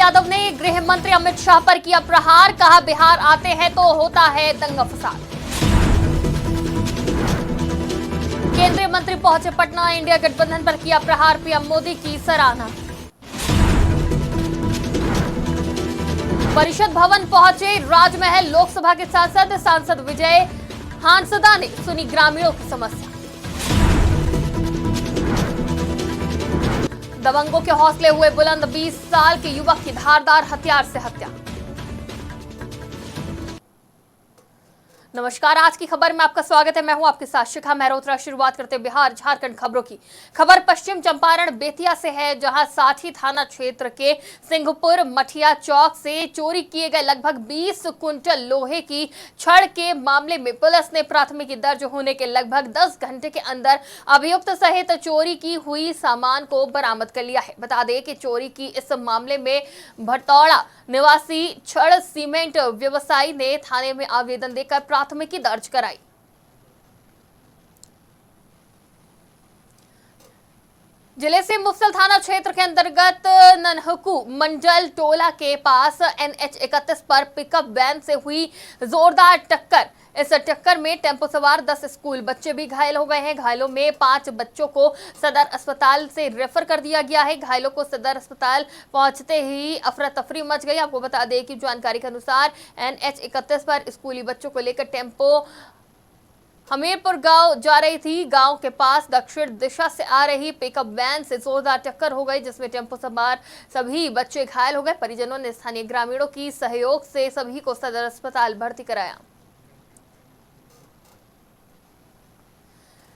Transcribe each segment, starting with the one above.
यादव ने गृह मंत्री अमित शाह पर किया प्रहार, कहा बिहार आते हैं तो होता है दंगा फसाद। केंद्रीय मंत्री पहुंचे पटना, इंडिया गठबंधन पर किया प्रहार, पीएम मोदी की सराहना। परिषद भवन पहुंचे राजमहल लोकसभा के सांसद विजय हांसदा ने सुनी ग्रामीणों की समस्या। दबंगों के हौसले हुए बुलंद, 20 साल के युवक की धारदार हथियार से हत्या। नमस्कार, आज की खबर में आपका स्वागत है। मैं हूं आपके साथ शिखा मेहरोत्रा। शुरुआत करते हैं बिहार झारखंड खबरों की। खबर पश्चिम चंपारण बेतिया से है, जहां साठी थाना क्षेत्र के सिंहपुर मठिया चौक से चोरी किए गए लगभग 20 कुंटल लोहे की छड़ के मामले में पुलिस ने प्राथमिकी दर्ज होने के लगभग 10 घंटे के अंदर अभियुक्त सहित चोरी की हुई सामान को बरामद कर लिया है। बता दें कि चोरी की इस मामले में भटौड़ा निवासी छड़ सीमेंट व्यवसायी ने थाने में आवेदन देकर प्राथमिकी दर्ज कराई। जिले से मुफस्सिल थाना क्षेत्र के अंतर्गत ननहकू मंडल टोला के पास NH 31 पर पिकअप वैन से हुई जोरदार टक्कर। इस टक्कर में टेंपो सवार 10 स्कूल बच्चे भी घायल हो गए हैं। घायलों में 5 बच्चों को सदर अस्पताल से रेफर कर दिया गया है। घायलों को सदर अस्पताल पहुंचते ही अफरा तफरी मच गई। आपको बता दें कि जानकारी के अनुसार NH 31 पर स्कूली बच्चों को लेकर टेंपो हमीरपुर गांव जा रही थी। गांव के पास दक्षिण दिशा से आ रही पिकअप वैन से जोरदार टक्कर हो गई, जिसमें टेंपो सवार सभी बच्चे घायल हो गए। परिजनों ने स्थानीय ग्रामीणों की सहयोग से सभी को सदर अस्पताल भर्ती कराया।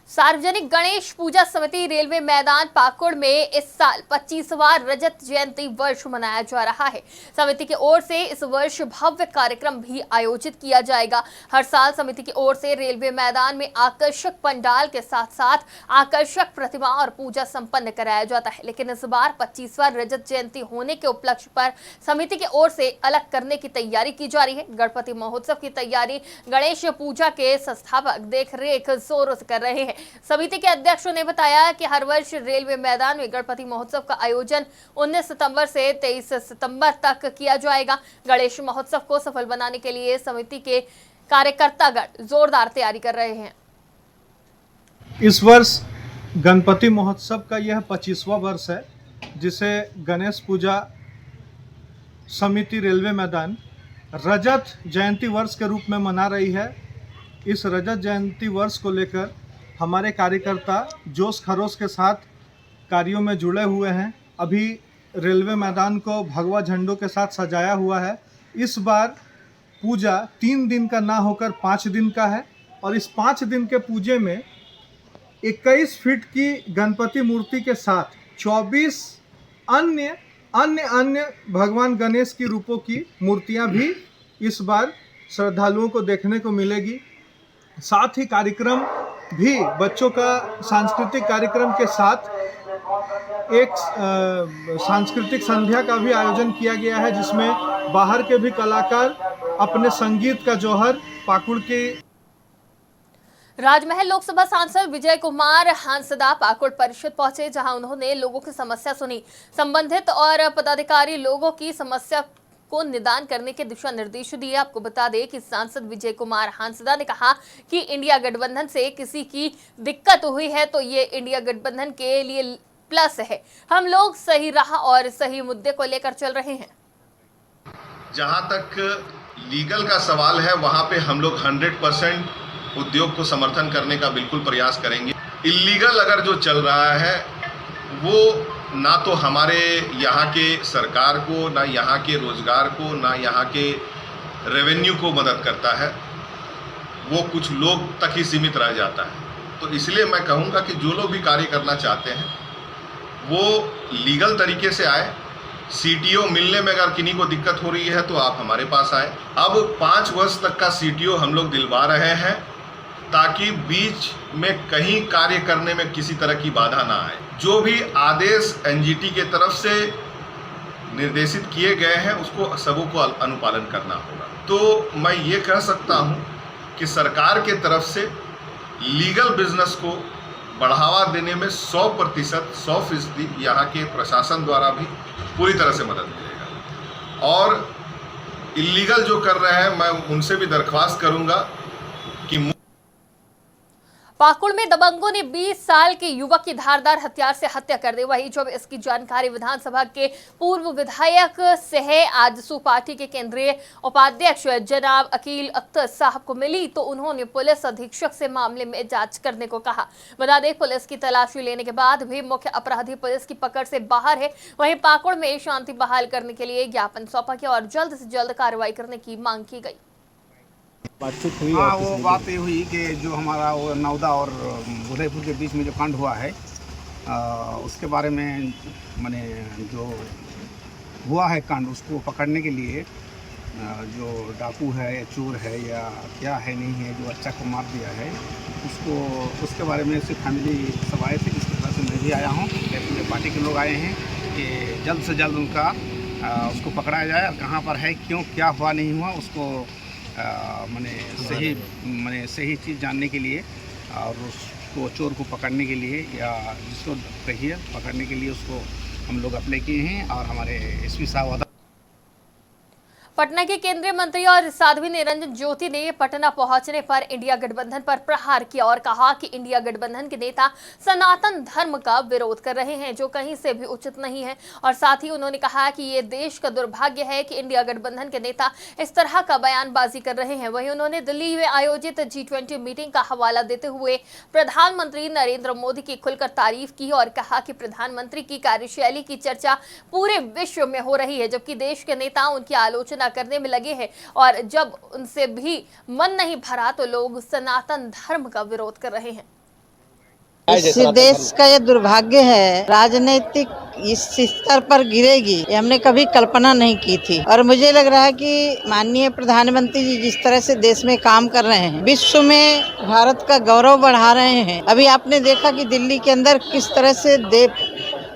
सार्वजनिक गणेश पूजा समिति रेलवे मैदान पाकुड़ में इस साल 25वां रजत जयंती वर्ष मनाया जा रहा है। समिति की ओर से इस वर्ष भव्य कार्यक्रम भी आयोजित किया जाएगा। हर साल समिति की ओर से रेलवे मैदान में आकर्षक पंडाल के साथ साथ आकर्षक प्रतिमा और पूजा संपन्न कराया जाता है, लेकिन इस बार 25वां रजत जयंती होने के उपलक्ष्य पर समिति की ओर से अलग करने की तैयारी की जा रही है। गणपति महोत्सव की तैयारी गणेश पूजा के संस्थापक देख रेख जोरों से कर रहे हैं। समिति के अध्यक्षों ने बताया कि हर वर्ष रेलवे मैदान में गणपति महोत्सव का आयोजन 19 सितंबर से 23 सितंबर तक किया जाएगा। गणेश महोत्सव को सफल बनाने के लिए समिति के कार्यकर्तागण जोरदार तैयारी कर रहे हैं। इस वर्ष गणपति महोत्सव का यह 25वां वर्ष है, जिसे गणेश पूजा समिति रेलवे मैदान रजत जयंती वर्ष के रूप में मना रही है। इस रजत जयंती वर्ष को लेकर हमारे कार्यकर्ता जोश खरोश के साथ कार्यों में जुड़े हुए हैं। अभी रेलवे मैदान को भगवा झंडों के साथ सजाया हुआ है। इस बार पूजा 3 दिन का ना होकर 5 दिन का है, और इस 5 दिन के पूजे में 21 फीट की गणपति मूर्ति के साथ 24 अन्य भगवान गणेश की रूपों की मूर्तियां भी इस बार श्रद्धालुओं को देखने को मिलेगी। साथ ही कार्यक्रम भी बच्चों का सांस्कृतिक कार्यक्रम के साथ एक सांस्कृतिक संध्या का भी आयोजन किया गया है, जिसमें बाहर के भी कलाकार अपने संगीत का जौहर पाकुड़ के। राजमहल लोकसभा सांसद विजय कुमार हांसदा पाकुड़ परिषद पहुंचे, जहां उन्होंने लोगों की समस्या सुनी। संबंधित और पदाधिकारी लोगों की समस्या को निदान करने के दिशा निर्देश दिए। आपको बता दें कि सांसद विजय कुमार हांसदा ने कहा कि इंडिया गठबंधन से किसी की दिक्कत हुई है तो ये इंडिया गठबंधन के लिए प्लस है। हम लोग सही राह और सही मुद्दे को लेकर चल रहे हैं। जहां तक लीगल का सवाल है, वहां पे हम लोग 100% उद्योग को समर्थन करने का बिल्कुल प्रयास करेंगे। इलीगल अगर जो चल रहा है वो ना तो हमारे यहाँ के सरकार को, ना यहाँ के रोजगार को, ना यहाँ के रेवेन्यू को मदद करता है, वो कुछ लोग तक ही सीमित रह जाता है। तो इसलिए मैं कहूँगा कि जो लोग भी कार्य करना चाहते हैं वो लीगल तरीके से आए। CTO मिलने में अगर किन्हीं को दिक्कत हो रही है तो आप हमारे पास आए। अब 5 वर्ष तक का CTO हम लोग दिलवा रहे हैं, ताकि बीच में कहीं कार्य करने में किसी तरह की बाधा ना आए। जो भी आदेश NGT के तरफ से निर्देशित किए गए हैं उसको सबों को अनुपालन करना होगा। तो मैं ये कह सकता हूँ कि सरकार के तरफ से लीगल बिजनेस को बढ़ावा देने में 100% यहाँ के प्रशासन द्वारा भी पूरी तरह से मदद मिलेगा। और इलीगल जो कर रहे हैं मैं उनसे भी दरख्वास्त करूंगा कि पाकुड़ में दबंगों ने 20 साल के युवक की धारदार हथियार से हत्या कर दी। वहीं जब इसकी जानकारी विधानसभा के पूर्व विधायक सह आजसू पार्टी के केंद्रीय उपाध्यक्ष जनाब अकील अख्तर साहब को मिली तो उन्होंने पुलिस अधीक्षक से मामले में जांच करने को कहा। बता दें, पुलिस की तलाशी लेने के बाद भी मुख्य अपराधी पुलिस की पकड़ से बाहर है। वहीं पाकुड़ में शांति बहाल करने के लिए ज्ञापन सौंपा गया और जल्द से जल्द कार्रवाई करने की मांग की गई। बातचीत हुई? हाँ, वो बात ये हुई कि जो हमारा वो नौदा और उदयपुर के बीच में जो कांड हुआ है उसके बारे में मैंने जो हुआ है कांड उसको पकड़ने के लिए जो डाकू है या चोर है या क्या है नहीं है जो अच्छा को मार दिया है उसके बारे में सिर्फ फैमिली सब आए थे, जिसके तरह से मैं भी आया हूँ। पूरे पार्टी के लोग आए हैं कि जल्द से जल्द उनका उसको पकड़ा जाए और कहाँ पर है, क्यों, क्या हुआ नहीं हुआ, उसको मैंने सही चीज़ जानने के लिए और उसको चोर को पकड़ने के लिए या जिसको कहिए पकड़ने के लिए उसको हम लोग अप्लाई किए हैं और हमारे एसपी साहब पटना के केंद्रीय मंत्री और साध्वी निरंजन ज्योति ने पटना पहुंचने पर इंडिया गठबंधन पर प्रहार किया और कहा कि इंडिया गठबंधन के नेता सनातन धर्म का विरोध कर रहे हैं, जो कहीं से भी उचित नहीं है। और साथ ही उन्होंने कहा कि ये देश का दुर्भाग्य है कि इंडिया गठबंधन के नेता इस तरह का बयानबाजी कर रहे हैं। वहीं उन्होंने दिल्ली में आयोजित G20 मीटिंग का हवाला देते हुए प्रधानमंत्री नरेंद्र मोदी की खुलकर तारीफ की और कहा कि प्रधानमंत्री की कार्यशैली की चर्चा पूरे विश्व में हो रही है, जबकि देश के नेता उनकी आलोचना करने में लगे हैं और जब उनसे भी मन नहीं भरा तो लोग सनातन धर्म का विरोध कर रहे हैं। इस देश का ये दुर्भाग्य है, राजनीतिक इस स्तर पर गिरेगी ये हमने कभी कल्पना नहीं की थी। और मुझे लग रहा है कि माननीय प्रधानमंत्री जी जिस तरह से देश में काम कर रहे हैं, विश्व में भारत का गौरव बढ़ा रहे हैं। अभी आपने देखा कि दिल्ली के अंदर किस तरह से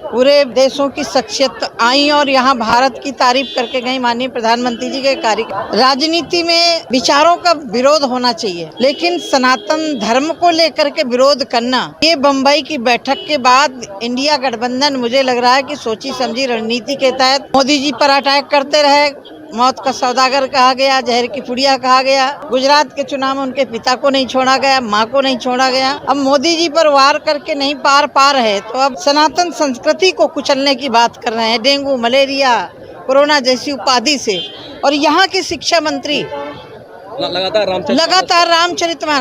पूरे देशों की शख्सियत आई और यहाँ भारत की तारीफ करके गई माननीय प्रधानमंत्री जी के कार्य। राजनीति में विचारों का विरोध होना चाहिए, लेकिन सनातन धर्म को लेकर के विरोध करना, ये बम्बई की बैठक के बाद इंडिया गठबंधन मुझे लग रहा है कि सोची समझी रणनीति के तहत मोदी जी पर अटैक करते रहे। मौत का सौदागर कहा गया, जहर की पुड़िया कहा गया। गुजरात के चुनाव में उनके पिता को नहीं छोड़ा गया, माँ को नहीं छोड़ा गया। अब मोदी जी पर वार करके नहीं पार पा रहे तो अब सनातन संस्कृति को कुचलने की बात कर रहे हैं, डेंगू, मलेरिया, कोरोना जैसी उपाधि से। और यहाँ के शिक्षा मंत्री लगातार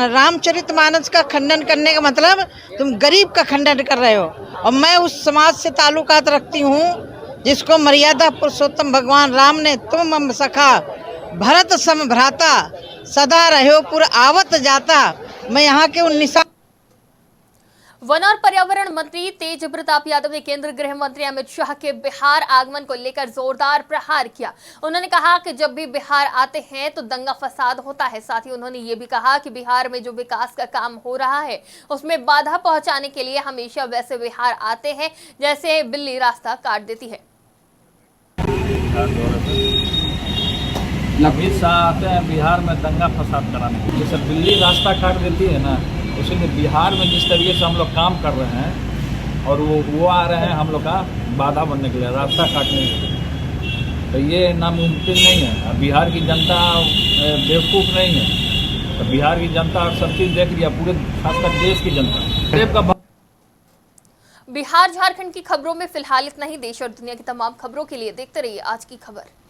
रामचरितमानस का खंडन करने का मतलब तुम गरीब का खंडन कर रहे हो। और मैं उस समाज से ताल्लुकात रखती हूँ जिसको मर्यादा पुरुषोत्तम भगवान राम ने तुम मम सखा भरत सम भ्राता सदा रहो पुर आवत जाता। मैं यहाँ के 19 वन और पर्यावरण मंत्री तेज प्रताप यादव ने केंद्रीय गृह मंत्री अमित शाह के बिहार आगमन को लेकर जोरदार प्रहार किया। उन्होंने कहा कि जब भी बिहार आते हैं तो दंगा फसाद होता है। साथ ही उन्होंने ये भी कहा कि बिहार में जो विकास का काम हो रहा है उसमें बाधा पहुंचाने के लिए हमेशा वैसे बिहार आते हैं जैसे बिल्ली रास्ता काट देती है। अमित शाह आते हैं बिहार में दंगा फसाद कराने के लिए, जैसे बिल्ली रास्ता काट देती है ना, उसीलिए बिहार में जिस तरीके से हम लोग काम कर रहे हैं और वो आ रहे हैं हम लोग का बाधा बनने के लिए, रास्ता काटने के लिए, तो ये नामुमकिन नहीं है। बिहार की जनता बेवकूफ़ नहीं है, तो बिहार की जनता सब चीज़ देख लिया, पूरे खासकर देश की जनता। बिहार झारखंड की खबरों में फिलहाल इतना ही। देश और दुनिया की तमाम खबरों के लिए देखते रहिए आज की खबर।